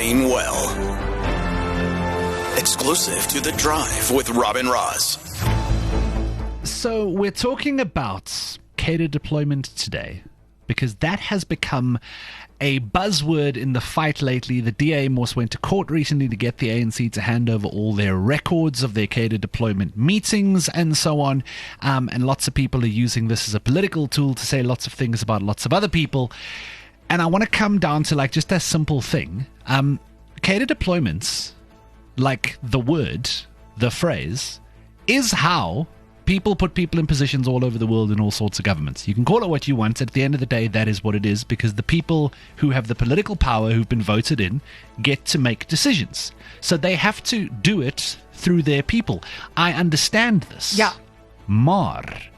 Lying Well. Exclusive to The Drive with Robin Ross. So we're talking about cadre deployment today because that has become a buzzword in the fight lately. The DA almost went to court recently to get the ANC to hand over all their records of their cadre deployment meetings and so on. And lots of people are using this as a political tool to say lots of things about lots of other people. And I want to come down to just a simple thing. Cadre deployments, like the word, the phrase, is how people put people in positions all over the world in all sorts of governments. You can call it what you want. At the end of the day, that is what it is, because the people who have the political power, who've been voted in, get to make decisions. So they have to do it through their people. I understand this. Ja. Maar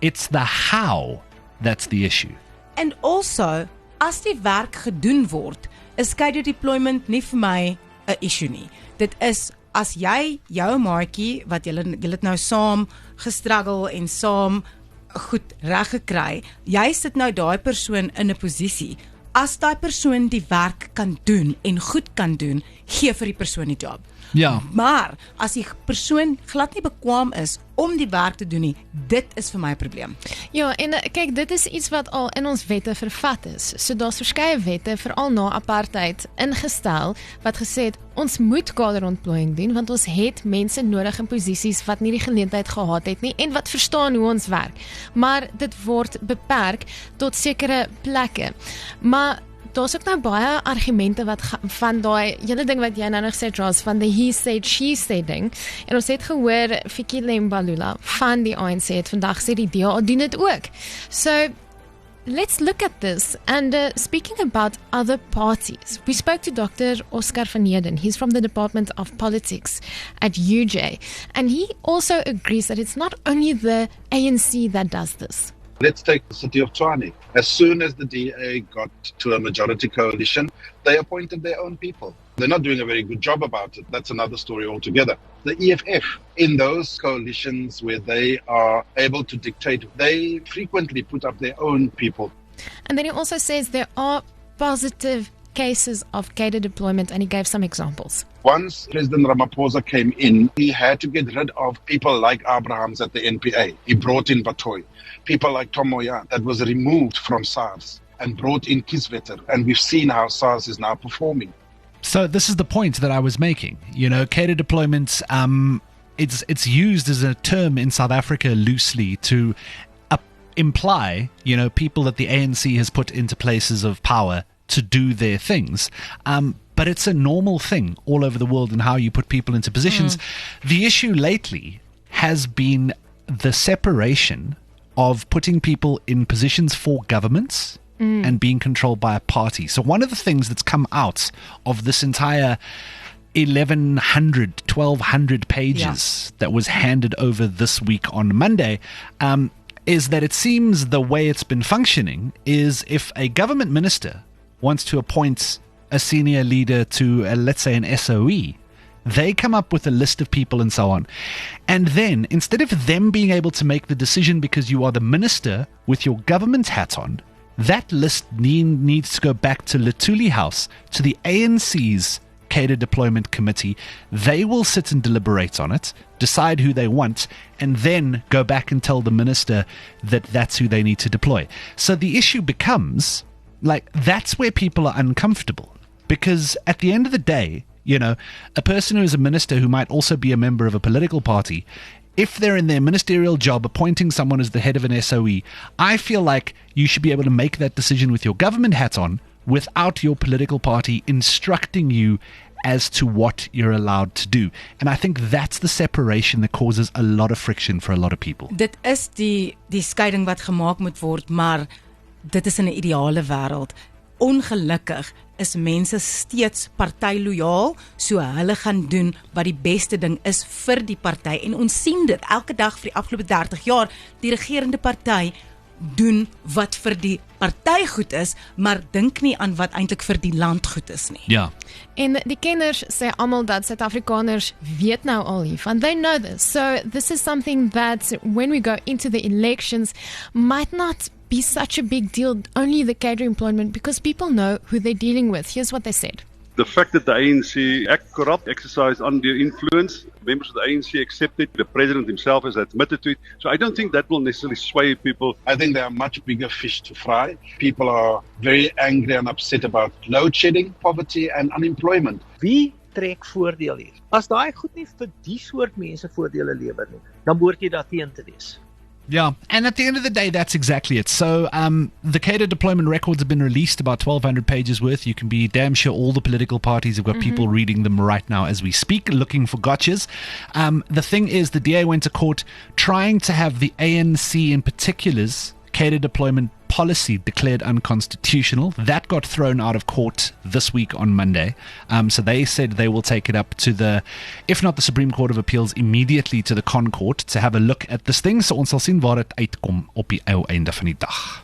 it's the how that's the issue. And also, as die werk gedoen word, is cadre deployment nie vir my 'n issue nie. Dit is as jy jou maatjie wat julle het nou saam gestruggle en saam goed reg gekry, jy sit nou daai persoon in 'n posisie. As daai persoon die werk kan doen en goed kan doen, gee vir die persoon die job. Ja. Maar as die persoon glad nie bekwam is om die werk te doen nie, dit is vir my 'n probleem. Ja, en kyk, dit is iets wat al in ons wette vervat is. So daar's verskeie wette, veral na apartheid, ingestel, wat gesê het, ons moet kaderontplooiing doen, want ons het mense nodig in posisies wat nie die geleentheid gehad het nie, en wat verstaan hoe ons werk. Maar dit word beperk tot sekere plekke. Maar daar's ook nou baie argumente wat van daai hele ding wat jy nou nog sê, Ross, van die he said, she said ding. En ons het gehoor, Fikile Mbalula van die ANC het vandag sê die DA doen dit ook. So, let's look at this. And speaking about other parties, we spoke to Dr. Oscar van Heerden. He's from the Department of Politics at UJ. And he also agrees that it's not only the ANC that does this. Let's take the city of Tshwane. As soon as the DA got to a majority coalition, they appointed their own people. They're not doing a very good job about it. That's another story altogether. The EFF, in those coalitions where they are able to dictate, they frequently put up their own people. And then he also says there are positive cases of cadre deployment, and he gave some examples. Once President Ramaphosa came in, he had to get rid of people like Abrahams at the NPA. He brought in Batoy. People like Tomoya, that was removed from SARS and brought in Kisvetter. And we've seen how SARS is now performing. So this is the point that I was making. Cadre deployment, it's used as a term in South Africa loosely to imply, people that the ANC has put into places of power to do their things. But it's a normal thing all over the world in how you put people into positions. The issue lately has been the separation of putting people in positions for governments and being controlled by a party. So one of the things that's come out of this entire 1,200 pages that was handed over this week on Monday is that it seems the way it's been functioning is if a government minister wants to appoint a senior leader to, let's say, an SOE, they come up with a list of people and so on. And then, instead of them being able to make the decision because you are the minister with your government hat on, that list needs to go back to Luthuli House, to the ANC's cadre deployment committee. They will sit and deliberate on it, decide who they want, and then go back and tell the minister that that's who they need to deploy. So the issue becomes, that's where people are uncomfortable. Because at the end of the day, a person who is a minister who might also be a member of a political party, if they're in their ministerial job appointing someone as the head of an SOE, I feel like you should be able to make that decision with your government hat on without your political party instructing you as to what you're allowed to do. And I think that's the separation that causes a lot of friction for a lot of people. Dit is die skeiding wat gemaak moet word, maar dit is in 'n ideale wêreld. Ongelukkig is mense steeds partylojaal, so hulle gaan doen wat die beste ding is vir die party. En ons sien dit elke dag vir die afgelope 30 jaar. Die regerende party doen wat vir die party goed is, maar dink nie aan wat eintlik vir die land goed is nie. Ja. En die kenners sê almal dat Suid-Afrikaners weet nou al hiervan. They know this. So this is something that when we go into the elections might not be such a big deal, only the cadre employment, because people know who they're dealing with. Here's what they said. The fact that the ANC act corrupt, exercise undue influence, members of the ANC accepted, the president himself has admitted to it. So I don't think that will necessarily sway people. I think there are much bigger fish to fry. People are very angry and upset about load shedding, poverty and unemployment. Wie trek voordeel hier? As daai goed nie vir die soort mense voordele lewer nie, dan behoort jy daarteen te wees. Yeah, and at the end of the day, that's exactly it. So the cadre deployment records have been released, about 1,200 pages worth. You can be damn sure all the political parties have got people reading them right now as we speak, looking for gotchas. The thing is, the DA went to court trying to have the ANC in particular's cadre deployment policy declared unconstitutional. That got thrown out of court this week on Monday. So they said they will take it up to the, if not the Supreme Court of Appeals, immediately to the Con Court to have a look at this thing. So ons sal sien waar dit uitkom op die ou einde van die dag.